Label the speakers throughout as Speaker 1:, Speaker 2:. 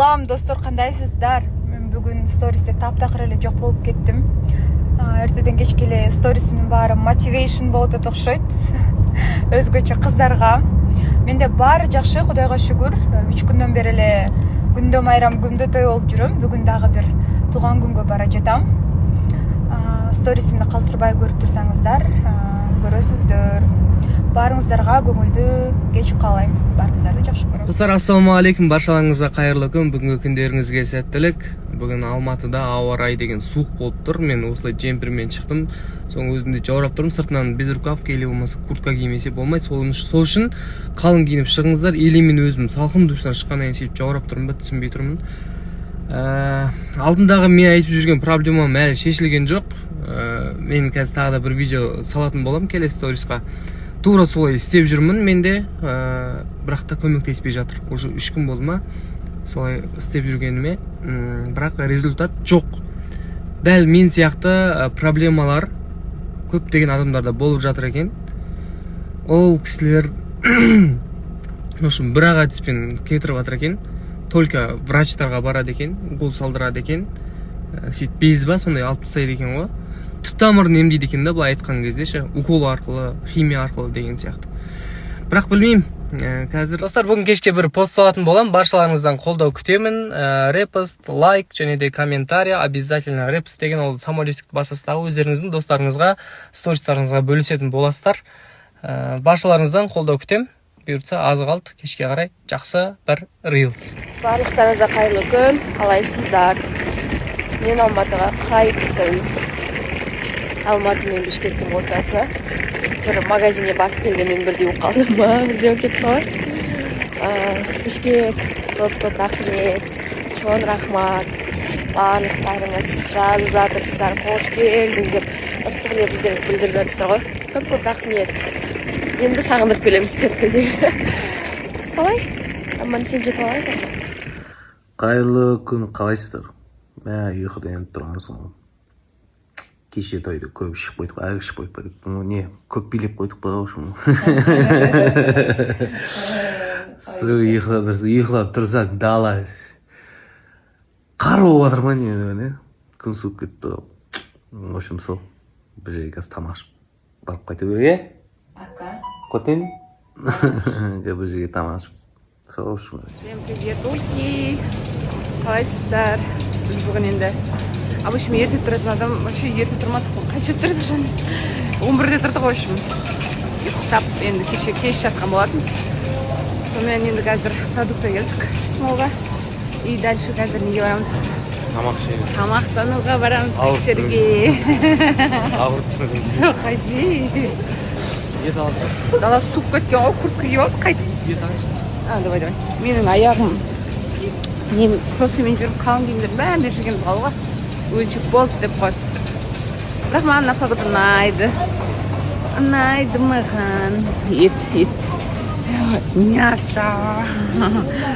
Speaker 1: Салам достор, кандайсыздар? Мен бүгүн стористе таптакыр эле жок болуп кеттим. Эртеден кечке эле сторисимдин баары мотивейшн болуп атат окшойт. Өзгөчө кыздарга. Менде баары жакшы, Кудайга шүгүр. 3 күндөн бери эле күндө майрам, күндө той болуп жүрөм. Бүгүн дагы бир тууган күнгө бара жатам. Сторисимди калтырбай көрүп турсаңыздар, көрөсүздөр. Барыңыздарга көңүлдүү кеч каалайм. Барыңыздарды жакшы көрөм.
Speaker 2: Достар, ассаламу алейкум. Баршаларыңызга кайырлуу күн. Бүгүнкү күндөрүңүзгө сәттілік. Бүгүн Алматыда ауа райы деген суук болуп тур. Мен осулай жемпирмен чыктым. Соң өзүмдү жабырап турдум. Сыртынан безрукавка или болмаса куртка киймесе болмойт. Сол үчүн калың кийинип чыгыңыздар. Или мен өзүм салкын душтан чыккандан кийин жабырап турмун ба, түшүнбөй турмун. Алдындагы мен айтып жүргөн проблемам әлі шешилген жок. Мен қазір тағы да бір видео салатын болам келесі сториска. Тура солай істеп жүрмін менде, бірақ та көмектеспей жатыр. Уже 3 күн болды ма солай істеп жүргеніме, бірақ результат жоқ. Дәл мен сияқты проблемалар көптеген адамдарда болып жатыр екен. Ол кісілер бір ақ әдіспен кетіріп жатыр екен. Только врачтарға барады екен, укол салдырады екен, сөйтіп без ба сондай алып тастайды екен ғой. Түп тамырын емдейді екен да, былай айтқан кезде ше, укол арқылы, химия арқылы деген сияқты. Бірақ білмеймін, қазір. Достар, бүгін кешке бір пост салатын болам. Баршаларыңыздан қолдау күтемін. Репост, лайк және де комментарий. Обязательно репост деген ол самолетикті басастағы өздеріңіздің достарыңызға, стористарыңызға бөлісетін боласыздар. Баршаларыңыздан қолдау күтем. Бұйыртса азы қалды, кешке қарай жақсы бір рилс.
Speaker 3: Барлықтарыңызға қайырлы күн, қалайсыздар? Мен Алматыға қайттым. Алматы мен Бішкектің ортасы. Бір магазинге барып келгенмен бірдей болып қалдым ба, бірдей болып кетіп қалады. Бішкек, көп рахмет, чоң рахмат. Барлықтарыңыз жазып жатырсыздар, қош келдің деп ыстық лебіздеріңізді білдіріп жатырсыздар ғой. Көп рахмет. Енді сағындырып келеміз деп көзе. Солай, аман сен жетіп алайын.
Speaker 4: Қайырлы күн, қалайсыздар? Мә, ұйқыдан тұрғансың ғой. Кеше тойды көп ішіп қойдық, әрі ішіп қойдық па. Не, көп билеп қойдық па қошым. Ұйқылап тұрсақ дала. Қар болып жатыр ма не? Күн суып кетті. В общем, сол. Бір жерге қазір тамақ ішіп барып қайта берге. Котен? Бір жерге тамақ ішіп. Сол үшін.
Speaker 3: Всем привет, ульки. Қалайсыздар? Біз бүгін енді обычно ерте тұратын адам, вообще ерте тұрмадық қой. Қанша тұрды жан? 11-де тұрдық ғой үшін. Ұйықтап, енді кеш жатқан болатынбыз. Сонымен енді қазір продукта келдік смолға. И дальше қазір неге барамыз? Тамақтануға барамыз кішерге. Қажи.
Speaker 2: Ет алды.
Speaker 3: Дала суып кеткен ғой, куртка киіп алып қайтып.
Speaker 2: Ет алды.
Speaker 3: Давай. Менің аяғым. Просто мен жүріп қалың киімдердің бәрінде жүргеніміз қалуға. Өйіншік болды деп қойды. Бірақ маған напады ұнайды. Ұнайды маған. Ет. Мясо.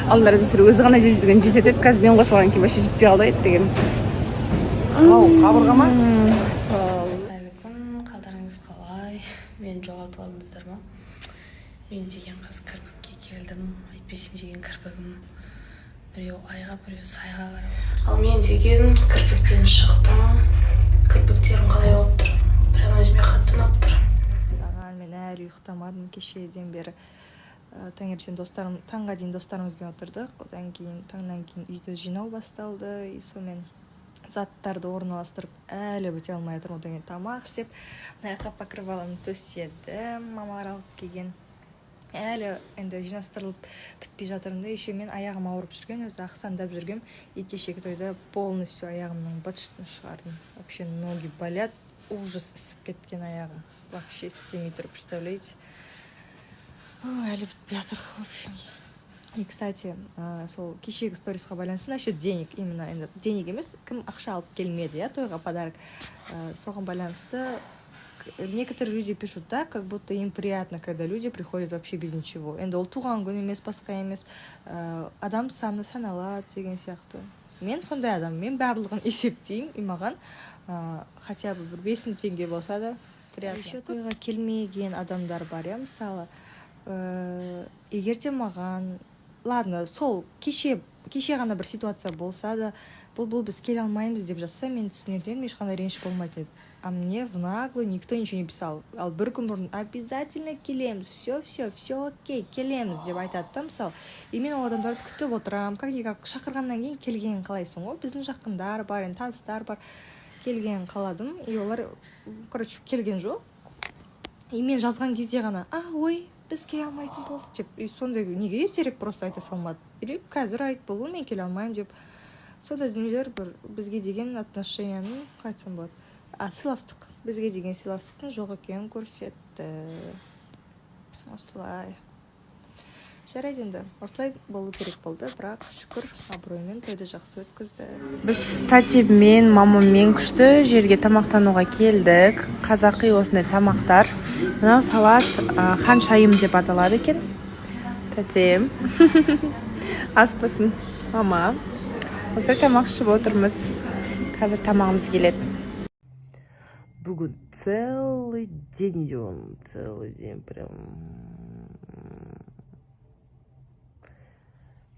Speaker 3: Алдар әзір өзі ғана жеп жүрген жетеді. Қазір мен қосылған кейін башы жетпей қалды ет деген.
Speaker 2: Қабырға ма?
Speaker 5: Қалдарыңыз қалай? Мен жоғалтып алдыңыздар ма? Мен жеген қыз кірпікке келдім. Айтпесем жеген кірпігім біреу айға, біреу сайға қарап отыр. Ал мен деген кірпіктен шықтым. Кірпіктерім қалай болып тұр? Прям өзіме қатты ұнап тұр.
Speaker 1: Мен әлі ұйықтамадым кешеден бері. Таңертең достарым, таңға дейін достарымызбен отырдық. Одан кейін таңнан кейін үйді жинау басталды. Сонымен заттарды орналастырып әлі біте алмай жатырмын. Одан кейін тамақ істеп, аяққа покрывалын төседім. Мамалар алып келген. Әлі енді жинастырылып бітпей жатырмын. Еще мен аяғым ауырып жүрген, өзі ақсандап жүргем. И кешегі тойда полностью аяғымның быт-шытын шығардым. Вообще ноги болят, ужас ісіп кеткен аяғым. Вообще істемей тұр, представляете? Әлі бітпей жатыр, в общем. И, кстати, сол кешегі сторисқа байланысты насчет денег, именно енді денег емес, кім ақша алып келмеді, я, тойға подарок. Соған байланысты некоторые люди пишут так, как будто им приятно, когда люди приходят вообще без ничего. Енді ол туған күн емес, басқа емес, адам саны саналады деген сияқты. Мен сондай адам, мен барлығын есептеймін, и маған хотя бы бір 5 теңге болса да приятно. Еще тойға келмеген адамдар бар, я, мысалы, егерде маған, ладно, сол кеше кеше ғана бір ситуация болса да бұл біз келе алмаймыз деп жатса мен түсінетін едім, ешқандай реніш болмайды еді. А мне в наглую никто ничего не писал. Ал бір күн бұрын обязательно келеміз, все окей, келеміз деп айтады да мысалы. И мен ол адамдарды күтіп отырамын, как шақырғаннан кейін келгенін қалайсың ғой. Біздің жақындар бар, енді таныстар бар, келгенін қаладым. И олар, короче, келген жоқ. И мен жазған кезде ғана, ой, біз келе алмайтын болды деп. И сондай неге ертерек просто айта салмады. Или қазір айт болу, мен келе алмаймын деп. Сондай дүниелер бір бізге деген отношенияның қайтсам болады. Сыйластық. Бізге деген сыйластықтың жоқ екенін көрсетті. Осылай. Жарайды енді. Осылай болу керек болды, бірақ шүкір абыроймен тойды жақсы өткізді.
Speaker 3: Біз тәтеммен, мамаммен күшті жерге тамақтануға келдік. Қазақи осындай тамақтар. Мынау салат хан шайым деп аталады екен. Тәтем. Ас болсын, мама. Осылай тамақ ішіп отырмыз. Қазір тамағымыз келеді. Бүгін целый день идем. Целый день прям.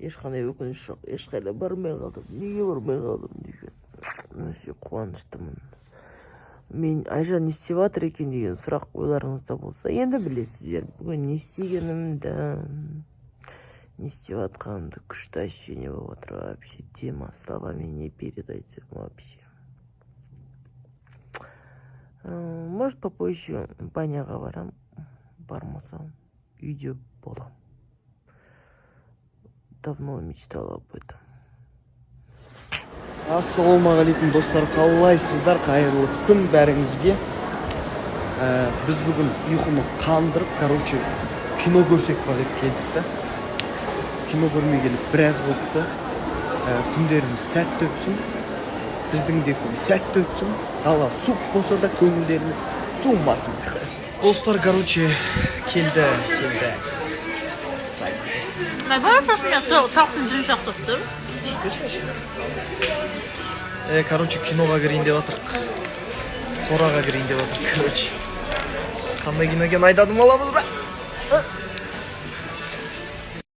Speaker 3: Ешқандай өкініш жоқ. Ешқайда бармай қалдым. Неге бармай қалдым деген. Өте қуаныштымын. Мен Айжан не істеп жатыр екен деген сұрақ ойларыңызда болса, енді білесіздер. Бүгін не істегенімді, не істеп жатқанымды күшті ощущение болып отыр. Вообще тема словами не передать вообще. Может, попозже баняға барам. Бармасам, үйде болам. Давно мечтала об этом.
Speaker 6: Ассалаумағалейкум достар, қалайсыздар? Қайырлы күн бәріңізге. Біз бүгін ұйқыны қандырып, кино көрсек па деп келдік та. Кино көрмей келіп біраз болыпты. Күндеріміз сәтті өтсін. Біздің де күн сәтті өтсін. Дала суық болса да көңілдеріміз суынбасын. Достар, келді.
Speaker 5: Найбай фашмия тақтың жүн сақтыптыр.
Speaker 6: Киноға кірейін деп жатырық. Қораға кірейін деп жатырық. Қандай кино екен айтадым аламыз ба?